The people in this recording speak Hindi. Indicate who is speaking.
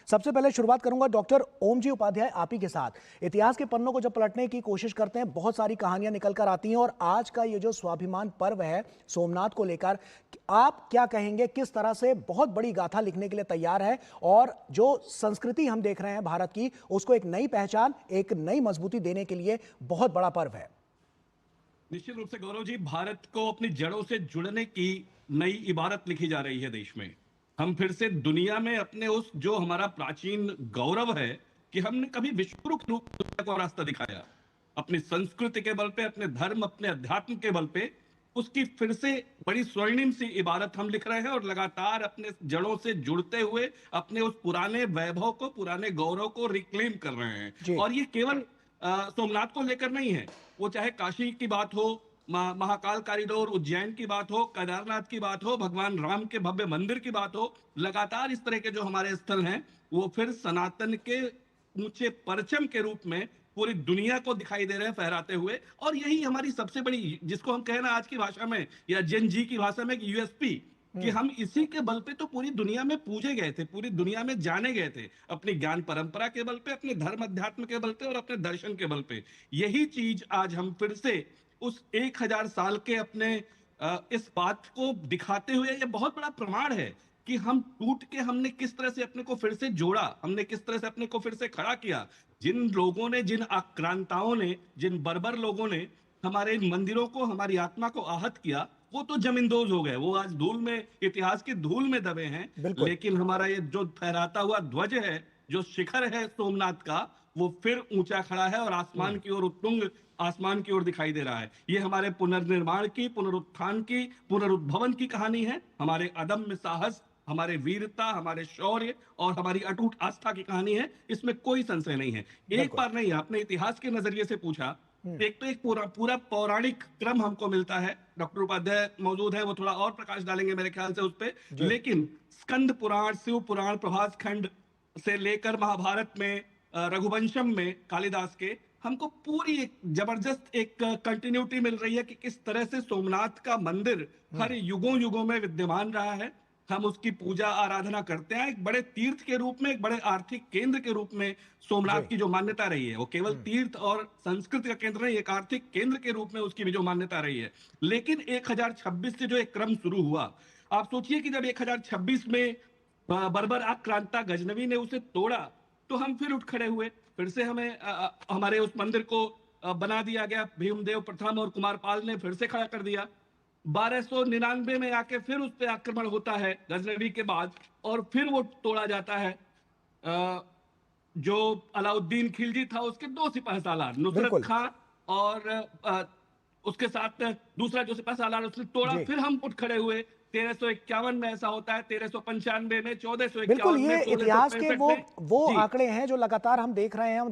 Speaker 1: सबसे पहले शुरुआत करूंगा डॉक्टर ओम जी उपाध्याय आप ही के साथ। इतिहास के पन्नों को जब पलटने की कोशिश करते हैं बहुत सारी कहानियां निकल कर आती हैं और आज का ये जो स्वाभिमान पर्व है सोमनाथ को लेकर, आप क्या कहेंगे, किस तरह से बहुत बड़ी गाथा लिखने के लिए तैयार है और जो संस्कृति हम देख रहे हैं भारत की उसको एक नई पहचान, एक नई मजबूती देने के लिए बहुत बड़ा पर्व है।
Speaker 2: निश्चित रूप से गौरव जी, भारत को अपनी जड़ों से जुड़ने की नई इबारत लिखी जा रही है देश में। हम फिर से दुनिया में अपने उस जो हमारा प्राचीन गौरव है कि हमने कभी विश्वगुरु के रूप में दुनिया को रास्ता दिखाया, अपनी संस्कृति के बल पे, अपने धर्म, अपने अध्यात्म के बल पे, उसकी फिर से बड़ी स्वर्णिम सी इबारत हम लिख रहे हैं और लगातार अपने जड़ों से जुड़ते हुए अपने उस पुराने वैभव को, पुराने गौरव को रिक्लेम कर रहे हैं।
Speaker 1: जी।
Speaker 2: और ये केवल सोमनाथ को लेकर नहीं है, वो चाहे काशी की बात हो, महाकाल कॉरिडोर उज्जैन की बात हो, केदारनाथ की बात हो, भगवान राम के भव्य मंदिर की बात हो, लगातार इस तरह के जो हमारे स्थल हैं वो फिर सनातन के ऊंचे परचम के रूप में पूरी दुनिया को दिखाई दे रहे हैं फहराते हुए। और यही हमारी सबसे बड़ी, जिसको हम कहना आज की भाषा में या जेन जी की भाषा में, यूएसपी, कि हम इसी के बल पे तो पूरी दुनिया में पूजे गए थे, पूरी दुनिया में जाने गए थे, अपनी ज्ञान परंपरा के बल पे, अपने धर्म अध्यात्म के बल पे और अपने दर्शन के बल पे। यही चीज आज हम फिर से उस 1000 साल के अपने इस बात को दिखाते हुए, ये बहुत बड़ा प्रमाण है कि हम टूट के हमने किस तरह से अपने को फिर से जोड़ा, हमने किस तरह से अपने को फिर से खड़ा किया। जिन लोगों ने, जिन आक्रांताओं ने, जिन बर्बर लोगों ने हमारे इन मंदिरों को, हमारी आत्मा को आहत किया, वो तो जमींदोज हो गए, वो आज धूल में, इतिहास की धूल में दबे हैं।
Speaker 1: बिल्कुल।
Speaker 2: लेकिन हमारा ये जो फहराता हुआ ध्वज है, जो शिखर है सोमनाथ का, वो फिर ऊंचा खड़ा है और आसमान की ओर, उत्तुंग आसमान की ओर दिखाई दे रहा है। ये हमारे पुनर्निर्माण की, पुनरुत्थान की, पुनरुद्भवन की कहानी है, हमारे अदम्य साहस, हमारे वीरता, हमारे शौर्य और हमारी अटूट आस्था की कहानी है। इसमें कोई संशय नहीं है। एक
Speaker 1: बिल्कुल।
Speaker 2: बार नहीं, आपने इतिहास के नजरिए से पूछा, एक तो एक पूरा पूरा पौराणिक क्रम हमको मिलता है। डॉक्टर उपाध्याय मौजूद है, वो थोड़ा और प्रकाश डालेंगे मेरे ख्याल से उस पे।
Speaker 1: जी।
Speaker 2: लेकिन स्कंद पुराण, शिव पुराण, प्रभास खंड से लेकर महाभारत में, रघुवंशम में कालिदास के, हमको पूरी एक जबरदस्त एक कंटिन्यूटी मिल रही है कि किस तरह से सोमनाथ का मंदिर हर युगों युगों में विद्यमान रहा है। हम उसकी पूजा आराधना करते हैं एक बड़े तीर्थ के रूप में, एक बड़े आर्थिक केंद्र के रूप में। सोमनाथ
Speaker 1: जी।
Speaker 2: की जो मान्यता रही है वो केवल तीर्थ और संस्कृति का केंद्र नहीं, एक आर्थिक केंद्र के रूप में उसकी भी जो मान्यता रही है। लेकिन 1026 से जो एक क्रम शुरू हुआ, आप सोचिए कि जब 1026 में बर्बर आक्रांता गजनवी ने उसे तोड़ा, तो हम फिर उठ खड़े हुए, फिर से हमें हमारे उस मंदिर को बना दिया गया। भीमदेव प्रथम और कुमारपाल ने फिर से खड़ा कर दिया। 1299 में आके फिर उस पर आक्रमण होता है गजनवी के बाद, और फिर वो तोड़ा जाता है। अ, जो अलाउद्दीन खिलजी था उसके दो सिपह सालार, नुसरत
Speaker 1: बिल्कुल।
Speaker 2: खां और उसके साथ दूसरा जो सिपह सालार, उसने तोड़ा,
Speaker 1: जी।
Speaker 2: फिर हम उठ खड़े हुए। 1351 में ऐसा होता है, 1395 में,
Speaker 1: बिल्कुल,
Speaker 2: 1451 में,
Speaker 1: ये इतिहास के
Speaker 2: 1665
Speaker 1: वो
Speaker 2: में।
Speaker 1: वो
Speaker 2: जी।
Speaker 1: आंकड़े हैं जो लगातार हम देख रहे हैं, हम